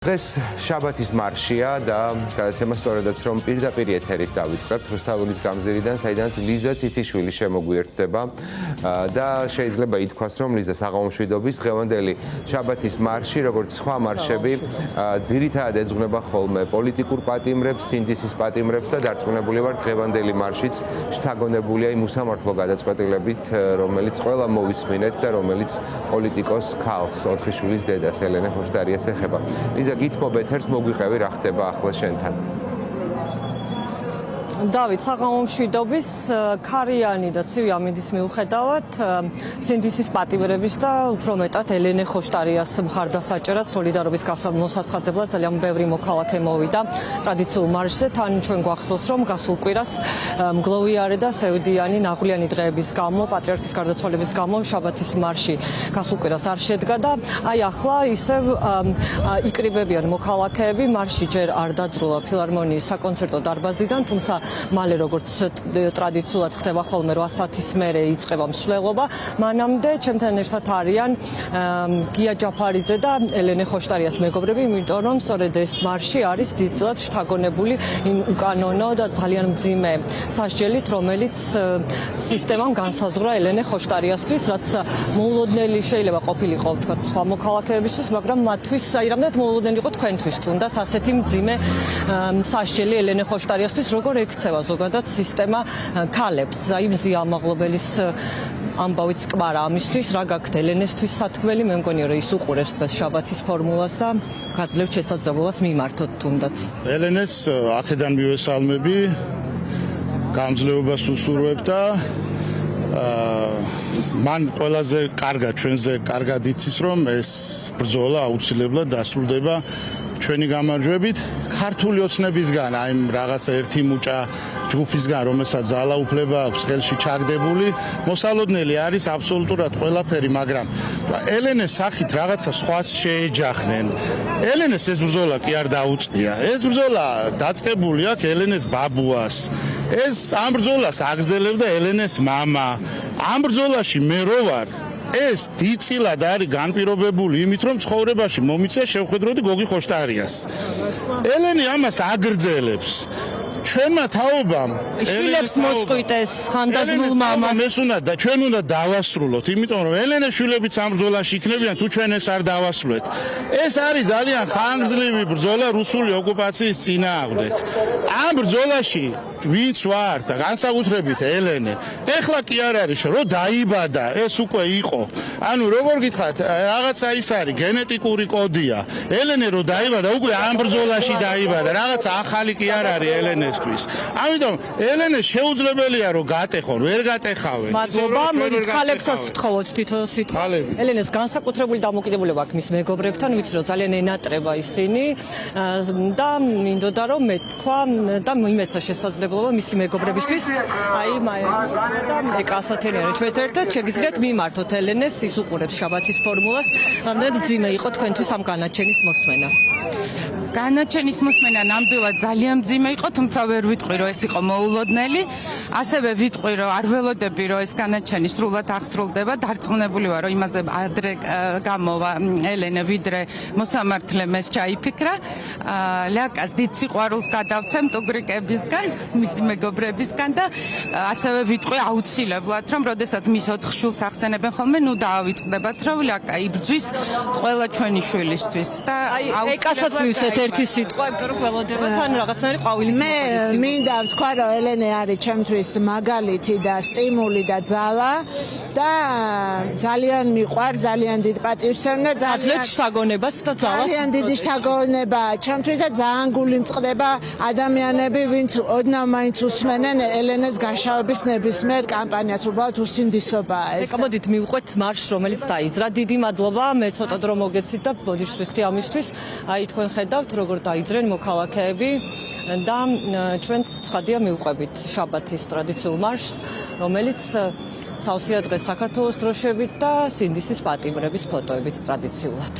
დღეს შაბათის მარშია და გადაცემა სწორედაც რომ პირდაპირ ეთერით დავიწყებთ რუსთაველის გამზირიდან, საიდანაც ლიზა ციციშვილი შემოგვიერთდება და შეიძლება ითქვას, რომ ლიზა საღამომშვიდობის დღევანდელი შაბათის მარში, როგორც სხვა მარშები, ძირითადად ეძღვნება ხოლმე პოლიტიკურ პატიმრებს, სინდისის პატიმრებს და დარწმუნებული ვარ, დღევანდელი მარშიც შთაგონებულია იმ უსამართლო გადაწყვეტილებით, რომელიც ყველა მოვისმინეთ და რომელიც პოლიტიკოს ქალს, ოთხიშვილის დედას ელენე ხოშტარიას ეხება. გითმობ ეთერს მოგვიყევი რა ხდება ახლა შენთან. დავით, საღამომშვიდობის ქარიანი და ცივი ამინდის მიუხედავად სინდისის პატიმრების და უფრო მეტად ელენე ხოშტარიას მხარდასაჭერად სოლიდარობის მოსაცხადებლად ძალიან ბევრი მოქალაქე მოვიდა ტრადიციულ მარშზე. თან ჩვენ გვახსოვს, რომ გასულ კვირას მგლოვიარე და სევდიანი ნაღვლიანი დღეების გამო, პატრიარქის გარდაცვალების გამო შაბათის მარში გასულ კვირას არ შედგა და აი ახლა ისევ იკრიბებიან მოქალაქეები. მარში ჯერ არ დაძრულა ფილარმონიის საკონცერტო დარბაზიდან, თუმცა მალე როგორც ტრადიციულად ხდება ხოლმე 8 საათის მერე იწყება მსვლელობა. მანამდე ჩემთან ერთად არიან გია ჯაფარიძე და ელენე ხოშტარიას მეგობრები, იმიტომ რომ სწორედ ეს მარში არის დიდწილად შთაგონებული იმ უკანონო და ძალიან მძიმე სასჯელით, რომელიც სისტემამ განსაზღვრა ელენე ხოშტარიასთვის, რაც მოულოდნელი შეიძლება ყოფილიყო თქვა სხვა მოქალაქეებისთვის, მაგრამ მათთვის აი რამდენად მოულოდნელი იყო თქვენთვის თუნდაც ასეთი მძიმე სასჯელი ელენე ხოშტარიასთვის, როგორ ექცევა ზოგადად სისტემა ქალებს. აი მზიამაღლობელის ამბავიც კვარა ამისთვის, რა გაქვთ ელენესთვის სათქმელი, მე მგონია რომ ის უყურებს დღეს შაბათის ფორმულას და გაძლევთ შესაძლებლობას მიმართოთ თუნდაც. ელენეს აქედან მივესალმები, გამძლეობას უსურვებ და მან ყველაზე კარგად ჩვენზე კარგად იცის, რომ ეს ბრძოლა აუცილებლად დასრულდება ჩვენი გამარჯვებით ქართული ოცნებისგან, აი რაღაცა ერთი მუჭა ჯგუფისგან, რომელსაც ძალაუფლება აქვს ხელში ჩაგდებული, მოსალოდნელი არის აბსოლუტურად ყველაფერი, მაგრამ ელენეს სახით რაღაცა სხვას შეეჯახნენ. ელენეს ეს ბრძოლა კი არ დაუწყია. ეს ბრძოლა დაწყებული აქვს ელენეს ბაბუას. ეს ამ ბრძოლას აგრძელებდა ელენეს მამა. ამ ბრძოლაში მე რო ვარ, ეს დიდწილად არის განპირობებული იმით, რომ ცხოვრებაში მომიწია შევხედროდი გოგი ხოშტარიას. ელენე ამას აგრძელებს. ჩვენმა თაობამ შვილებს მოწყვიტეს ხანდაზმულ მამას. ეს უნდა და ჩვენ უნდა დავასრულოთ, იმიტომ რომ ელენეს შვილებიც ამ ბრძოლაში იქნებიან, თუ ჩვენ ეს არ დავასრულეთ. ეს არის ძალიან ხანგრძლივი ბრძოლა რუსული ოკუპაციის წინააღმდეგ. ამ ბრძოლაში ვინც ვარ და განსაკუთრებით ელენე, ეხლა კი არ არის რომ დაიბადა, ეს უკვე იყო. ანუ როგორ გითხრათ, რაღაცა ის არის გენეტიკური კოდია. ელენე რომ დაიბადა, უკვე ამ ბრძოლაში დაიბადა, რაღაცა ახალი კი არ არის ელენესთვის. ამიტომ ელენე შეუძლებელია რომ გატეხონ, ვერ გატეხავენ. მადლობა, მოდით ქალებსაც ვთხოვოთ თითო სიტყვა. ელენეს განსაკუთრებული დამოკიდებულება აქვს მის მეგობრებთან, ვიცი რომ ძალიან ენატრება ისინი და მინდოდა რომ მეთქვა და მიმეცა შესაძლებლობა მისი მეგობრებისთვის, აი და ეკასათენიანი ჩვენ ერთად შეგიძლიათ მიმართოთ ელენეს, ის უყურებს შაბათის ფორმულას, რამდენად მძიმე იყო თქვენთვის ამ განაჩენის მოსმენა. განაჩენის მოსმენა ნამდვილად ძალიან მძიმე იყო, თუმცა ვერ ვიტყვი რომ ეს იყო მოულოდნელი. ასევე ვიტყვი რომ არ ველოდები რომ ეს განაჩენი სრულად აღსრულდება. დარწმუნებული ვარ რომ იმაზე ადრე გამოვა ელენე, ვიდრე მოსამართლემ ეს ჩაიფიქრა. ლაკას დიდ სიყვარულს გადავცემთ უგრიკებისგან, მისი მეგობრებისგან და ასევე ვიტყვი აუცილებლად რომ როდესაც მის 4 შვილს ახსენებენ ხოლმე, ნუ დაავიწყდებათ რომ ლაკა იბრძვის ყველა ჩვენი შვილისთვის და ეკასაც მივცეთ ერთი სიტყვა, იმიტომ რომ ველოდება თან რაღაცნაირი ყვავილი. მე მინდა ვთქვა რომ ელენე არის ჩემთვის მაგალითი და სტიმული და ძალა და ძალიან მიყვარ, ძალიან დიდ პატივსცემ და ძალიან შთაგონებას და ძალას. ძალიან დიდი შთაგონება ჩემთვის და ძალიან გული მწყდება ადამიანები, ვინც ოდნავ მაინც უსმენენ ელენეს გაშავების ნებისმიერ კამპანიას, უბრალოდ უსინდისობაა ეს. მოდით მივყვეთ მარშს, რომელიც დაიძრა. დიდი მადლობა, მე ცოტა დრო მოგეცით და ბოდიშს ვიხდი ამისთვის. აი თქვენ ხედავთ როგორ დაიძრენ მოქალაქეები და ჩვენც ცხადია მივყვებით შაბათის ტრადიციულ მარშს, რომელიც სავსეა დღეს საქართველოს დროშებით და სინდისის პატიმრების ფოტოებით ტრადიციულად.